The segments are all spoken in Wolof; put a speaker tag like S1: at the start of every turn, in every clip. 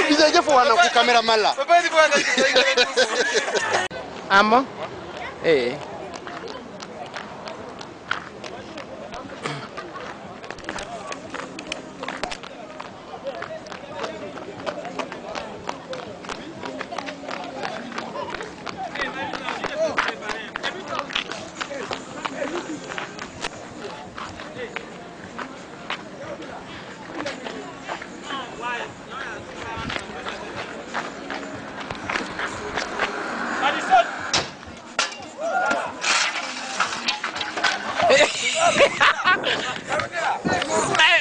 S1: Bisa aja fo wana ku kamera mala. Amo?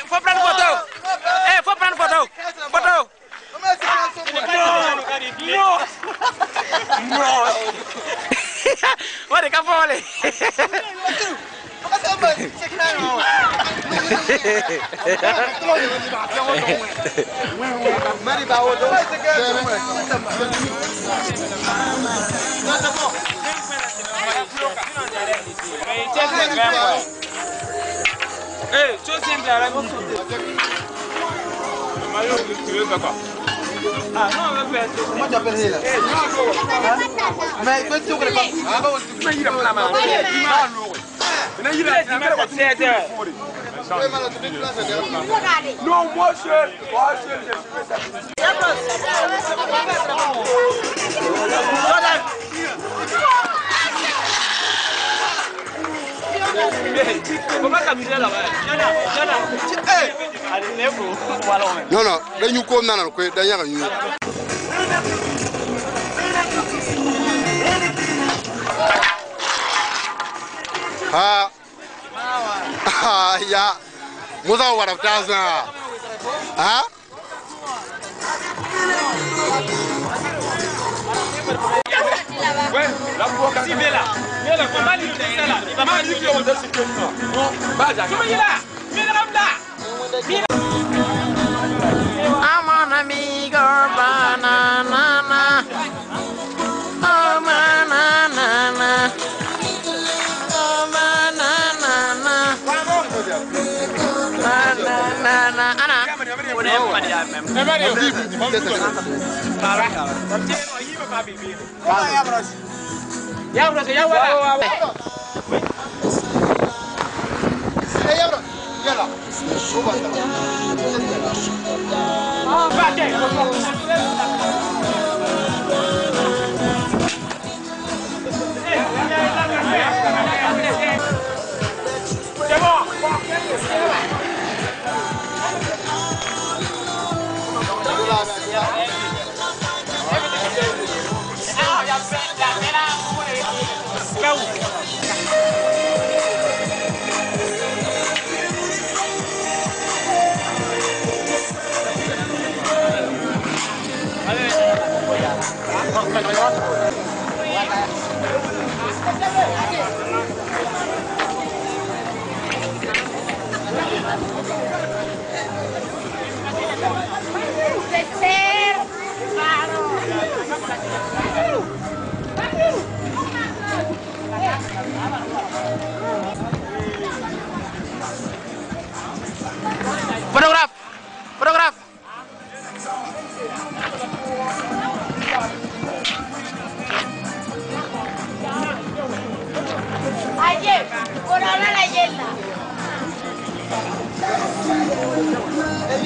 S2: Faut prendre photo. Faut prendre photo. Photo. Non. Wadi ka fole.
S1: Mari ba wodo.
S2: Chose simple à la maison. Ah non, on va faire ça.
S1: Comment tu appelles ça? Mais tu veux que
S2: non, moi seul. Comment t'amuser là-bas?
S1: Non, non, là nous comme dans le coin d'ailleurs nous. Ya, muda wara taza.
S2: Ouais, la boca si bella. Mais la combat il est là. Il va pas dire qu'on doit se tenir. Non, bah déjà. Comment il est là? Mais là.
S3: I'm an amigo banana. Oh banana. Oh banana. Banana. Ana.
S2: Ya bro, ya wala.
S1: Ya bro. Yalla.
S2: C'est bon.
S3: Photographe.
S4: Ayer, por ahora la hiela. El